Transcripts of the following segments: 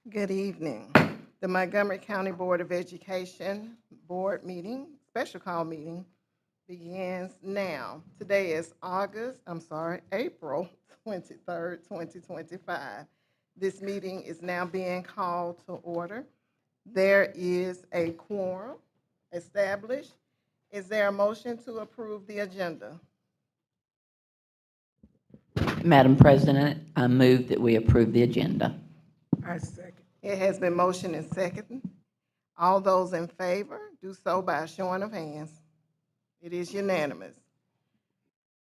Good evening. The Montgomery County Board of Education Board meeting, special call meeting, begins now. Today is April 23rd, 2025. This meeting is now being called to order. There is a quorum established. Is there a motion to approve the agenda? Madam President, I move that we approve the agenda. I second. It has been motioned and seconded. All those in favor do so by a showing of hands. It is unanimous.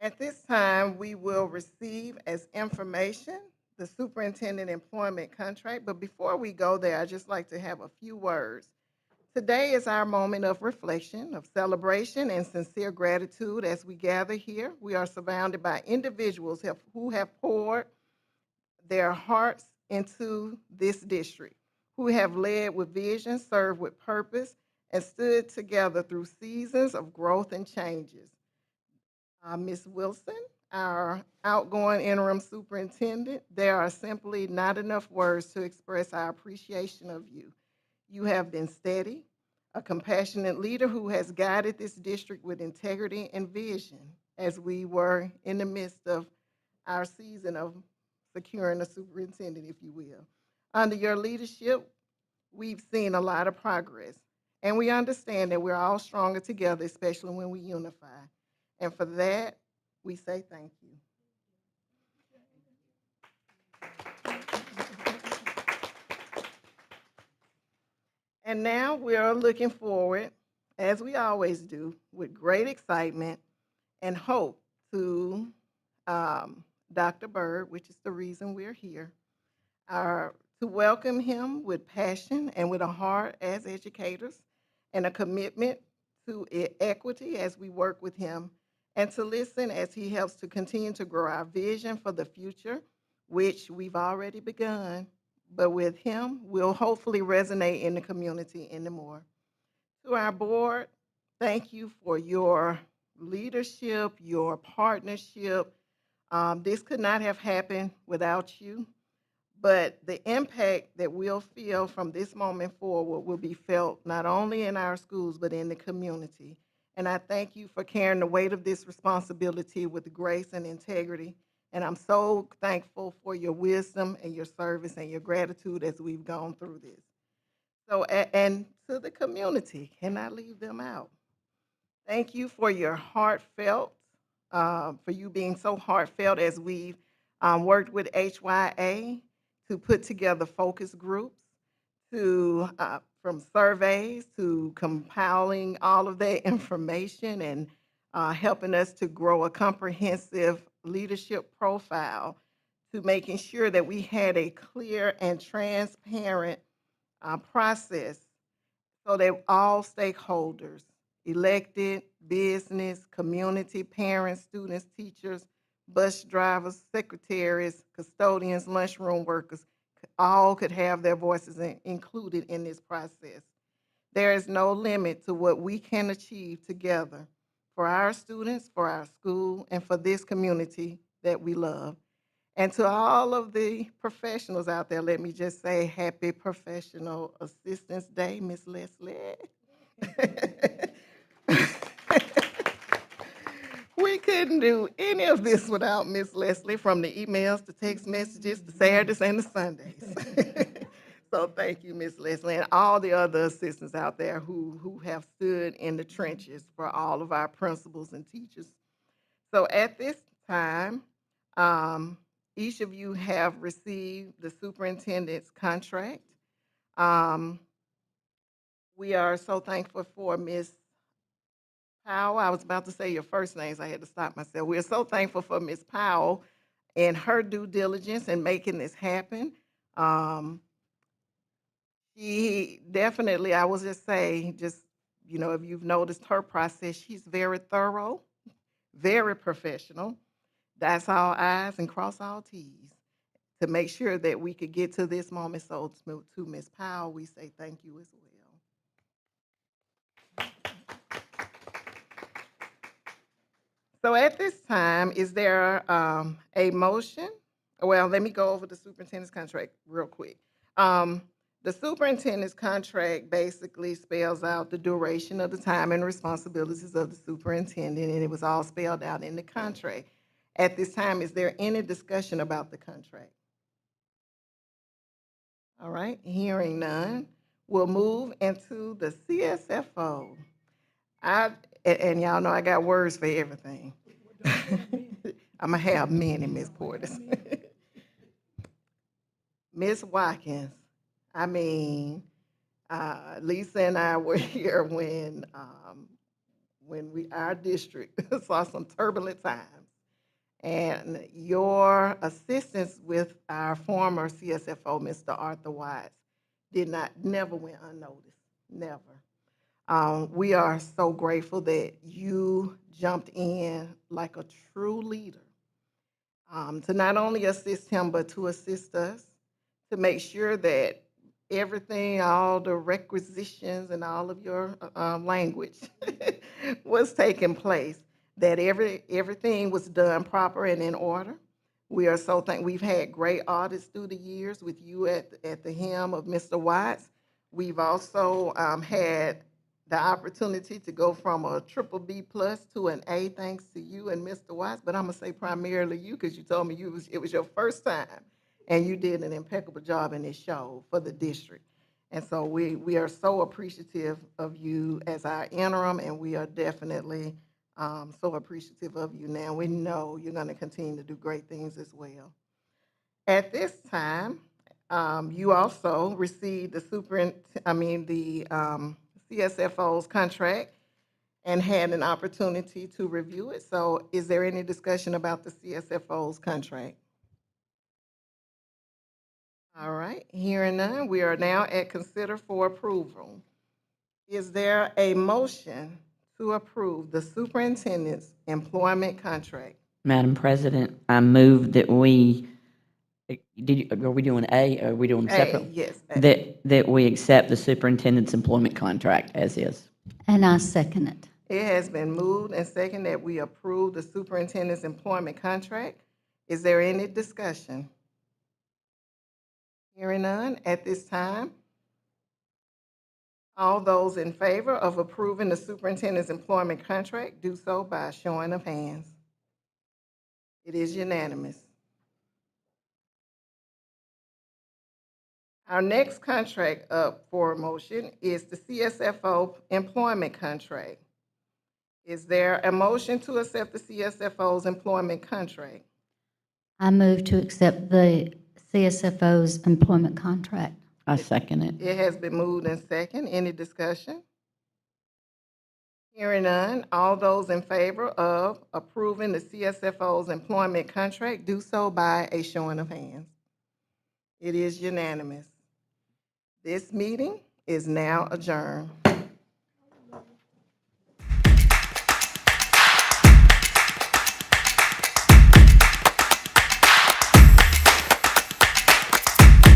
At this time, we will receive as information the superintendent employment contract. But before we go there, I'd just like to have a few words. Today is our moment of reflection, of celebration, and sincere gratitude as we gather here. We are surrounded by individuals who have poured their hearts into this district, who have led with vision, served with purpose, and stood together through seasons of growth and changes. Ms. Wilson, our outgoing interim superintendent, there are simply not enough words to express our appreciation of you. You have been steady, a compassionate leader who has guided this district with integrity and vision as we were in the midst of our season of securing a superintendent, if you will. Under your leadership, we've seen a lot of progress, and we understand that we're all stronger together, especially when we unify. And for that, we say thank you. And now we are looking forward, as we always do, with great excitement and hope to Dr. Bird, which is the reason we're here, to welcome him with passion and with a heart as educators and a commitment to equity as we work with him, and to listen as he helps to continue to grow our vision for the future, which we've already begun. But with him, we'll hopefully resonate in the community anymore. To our board, thank you for your leadership, your partnership. This could not have happened without you, but the impact that we'll feel from this moment forward will be felt not only in our schools, but in the community. And I thank you for carrying the weight of this responsibility with grace and integrity. And I'm so thankful for your wisdom and your service and your gratitude as we've gone through this. So, and to the community, cannot leave them out. Thank you for your heartfelt, for you being so heartfelt as we've worked with HYA to put together focus groups, to from surveys to compiling all of that information and helping us to grow a comprehensive leadership profile, to making sure that we had a clear and transparent process so that all stakeholders, elected, business, community, parents, students, teachers, bus drivers, secretaries, custodians, lunchroom workers, all could have their voices included in this process. There is no limit to what we can achieve together for our students, for our school, and for this community that we love. And to all of the professionals out there, let me just say happy Professional Assistance Day, Miss Leslie. We couldn't do any of this without Miss Leslie, from the emails, the text messages, the Saturdays, and the Sundays. So thank you, Miss Leslie, and all the other assistants out there who have stood in the trenches for all of our principals and teachers. So at this time, um, each of you have received the superintendent's contract. Um, we are so thankful for Miss Powell. I was about to say your first names. I had to stop myself. We're so thankful for Miss Powell and her due diligence in making this happen. Um, she definitely, I will just say, if you've noticed her process, she's very thorough, very professional. That's all I's and cross all T's to make sure that we could get to this moment. So to Ms. Powell, we say thank you as well. So at this time, is there a motion? Well, let me go over the superintendent's contract real quick. Um, the superintendent's contract basically spells out the duration of the time and responsibilities of the superintendent, and it was all spelled out in the contract. At this time, is there any discussion about the contract? All right, hearing none, we'll move into the CSFO. I, and y'all know I got words for everything. I'm gonna have many, Miss Portis. Miss Watkins, I mean, Lisa and I were here when our district saw some turbulent times. And your assistance with our former CSFO, Mr. Arthur Watts, never went unnoticed, never. We are so grateful that you jumped in like a true leader, to not only assist him, but to assist us, to make sure that everything, all the requisitions and all of your language was taking place, that everything was done proper and in order. We are so thankful. We've had great audits through the years with you at the helm of Mr. Watts. We've also had the opportunity to go from a triple B plus to an A, thanks to you and Mr. Watts. But I'm gonna say primarily you, because you told me it was your first time, and you did an impeccable job in this show for the district. And so we are so appreciative of you as our interim, and we are definitely so appreciative of you now. We know you're going to continue to do great things as well. At this time, you also received the CSFO's contract and had an opportunity to review it. So is there any discussion about the CSFO's contract? All right, hearing none, we are now at consider for approval. Is there a motion to approve the superintendent's employment contract? Madam President, I move that are we doing A, or are we doing them A, separate? yes. A. That we accept the superintendent's employment contract as is. And I second it. It has been moved and seconded that we approve the superintendent's employment contract. Is there any discussion? Hearing none, at this time, all those in favor of approving the superintendent's employment contract do so by a showing of hands. It is unanimous. Our next contract up for motion is the CSFO employment contract. Is there a motion to accept the CSFO's employment contract? I move to accept the CSFO's employment contract. I second it. It has been moved and second. Any discussion? Hearing none, all those in favor of approving the CSFO's employment contract do so by a showing of hands. It is unanimous. This meeting is now adjourned.